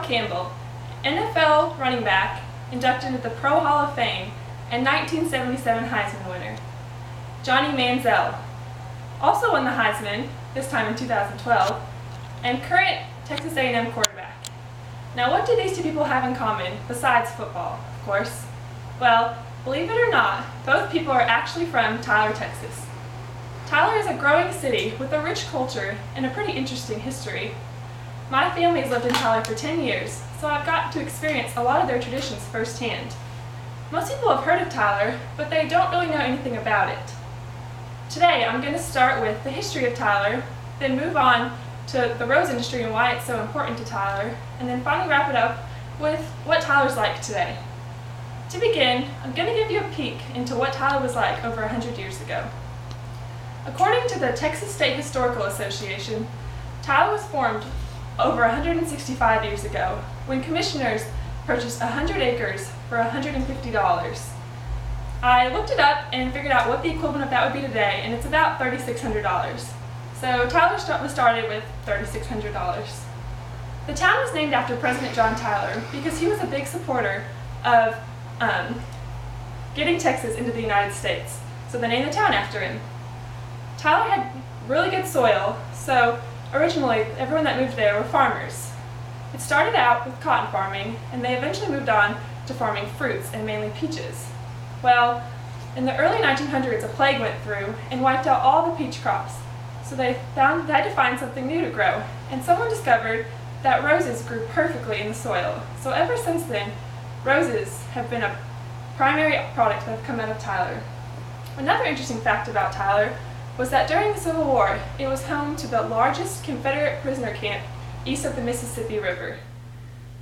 Campbell, NFL running back, inducted into the Pro Hall of Fame and 1977 Heisman winner. Johnny Manziel also won the Heisman, this time in 2012, and current Texas A&M quarterback. Now, what do these two people have in common, besides football, of course? Well, believe it or not, both people are actually from Tyler, Texas. Tyler is a growing city with a rich culture and a pretty interesting history. My family has lived in Tyler for 10 years, so I've got to experience a lot of their traditions firsthand. Most people have heard of Tyler, but they don't really know anything about it. Today, I'm going to start with the history of Tyler, then move on to the rose industry and why it's so important to Tyler, and then finally wrap it up with what Tyler's like today. To begin, I'm going to give you a peek into what Tyler was like over 100 years ago. According to the Texas State Historical Association, Tyler was formed over 165 years ago when commissioners purchased 100 acres for $150. I looked it up and figured out what the equivalent of that would be today, and it's about $3,600. So Tyler was started with $3,600. The town was named after President John Tyler because he was a big supporter of getting Texas into the United States, so they named the town after him. Tyler had really good soil, so originally everyone that moved there were farmers. It started out with cotton farming, and they eventually moved on to farming fruits and mainly peaches. Well, in the early 1900s, a plague went through and wiped out all the peach crops, so they had to find something new to grow, and someone discovered that roses grew perfectly in the soil. So ever since then, roses have been a primary product that have come out of Tyler. Another interesting fact about Tyler was that during the Civil War, it was home to the largest Confederate prisoner camp east of the Mississippi River.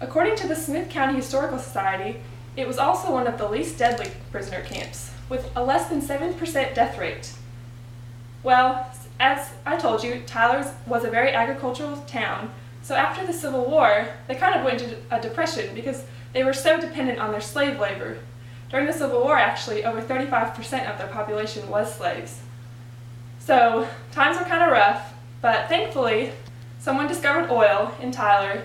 According to the Smith County Historical Society, it was also one of the least deadly prisoner camps, with a less than 7% death rate. Well, as I told you, Tyler was a very agricultural town, so after the Civil War, they kind of went into a depression because they were so dependent on their slave labor. During the Civil War, actually, over 35% of their population was slaves. So times were kind of rough, but thankfully, someone discovered oil in Tyler,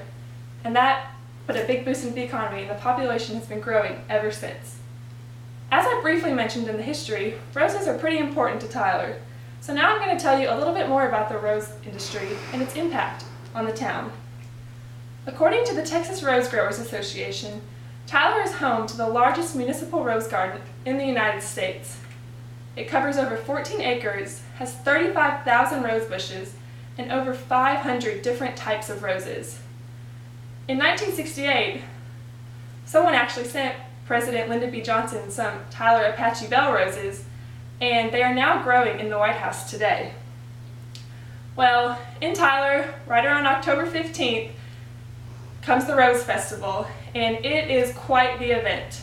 and that put a big boost into the economy, and the population has been growing ever since. As I briefly mentioned in the history, roses are pretty important to Tyler. So now I'm going to tell you a little bit more about the rose industry and its impact on the town. According to the Texas Rose Growers Association, Tyler is home to the largest municipal rose garden in the United States. It covers over 14 acres, has 35,000 rose bushes, and over 500 different types of roses. In 1968, someone actually sent President Lyndon B. Johnson some Tyler Apache Bell roses, and they are now growing in the White House today. Well, in Tyler, right around October 15th, comes the Rose Festival, and it is quite the event.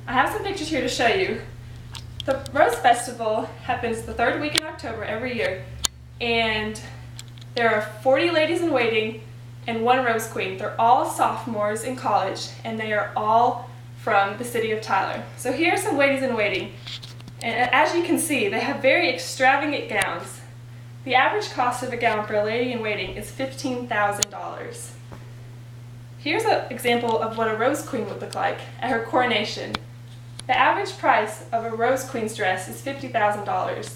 I have some pictures here to show you. The Rose Festival happens the third week in October every year, and there are 40 ladies in waiting and one Rose Queen. They're all sophomores in college, and they are all from the city of Tyler. So here are some ladies in waiting, and as you can see, they have very extravagant gowns. The average cost of a gown for a lady in waiting is $15,000. Here's an example of what a Rose Queen would look like at her coronation. The average price of a Rose Queen's dress is $50,000,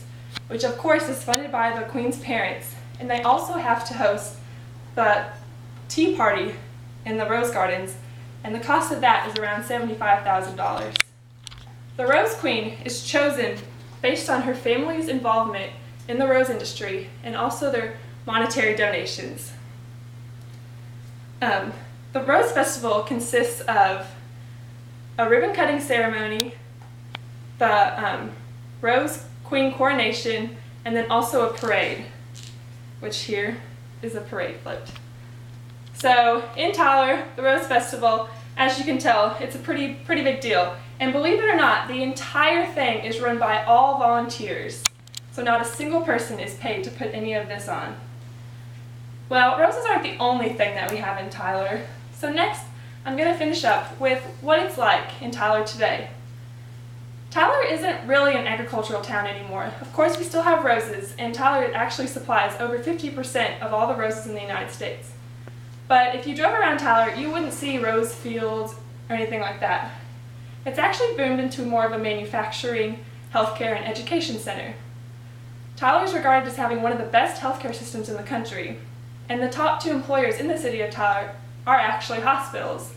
which of course is funded by the Queen's parents, and they also have to host the tea party in the Rose Gardens, and the cost of that is around $75,000. The Rose Queen is chosen based on her family's involvement in the rose industry and also their monetary donations. The Rose Festival consists of a ribbon cutting ceremony, the Rose Queen coronation, and then also a parade, which here is a parade float. So in Tyler, the Rose Festival, as you can tell, it's a pretty big deal. And believe it or not, the entire thing is run by all volunteers. So not a single person is paid to put any of this on. Well, roses aren't the only thing that we have in Tyler. So next, I'm going to finish up with what it's like in Tyler today. Tyler isn't really an agricultural town anymore. Of course, we still have roses, and Tyler actually supplies over 50% of all the roses in the United States. But if you drove around Tyler, you wouldn't see rose fields or anything like that. It's actually boomed into more of a manufacturing, healthcare, and education center. Tyler is regarded as having one of the best healthcare systems in the country, and the top 2 employers in the city of Tyler are actually hospitals.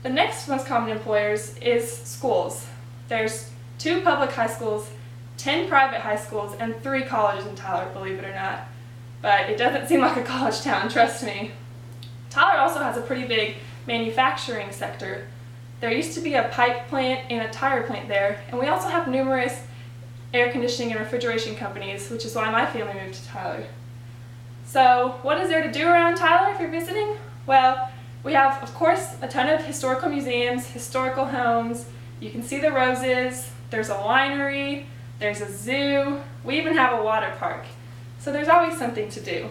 The next most common employers is schools. There's 2 public high schools, 10 private high schools, and 3 colleges in Tyler, believe it or not. But it doesn't seem like a college town, trust me. Tyler also has a pretty big manufacturing sector. There used to be a pipe plant and a tire plant there, and we also have numerous air conditioning and refrigeration companies, which is why my family moved to Tyler. So, what is there to do around Tyler if you're visiting? Well, we have, of course, a ton of historical museums, historical homes. You can see the roses, there's a winery, there's a zoo, we even have a water park. So there's always something to do.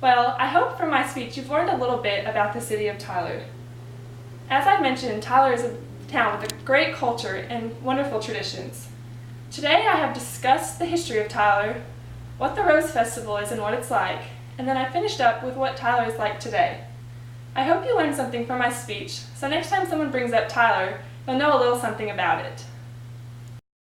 Well, I hope from my speech you've learned a little bit about the city of Tyler. As I've mentioned, Tyler is a town with a great culture and wonderful traditions. Today I have discussed the history of Tyler, what the Rose Festival is and what it's like, and then I finished up with what Tyler is like today. I hope you learned something from my speech, so next time someone brings up Tyler, you'll know a little something about it.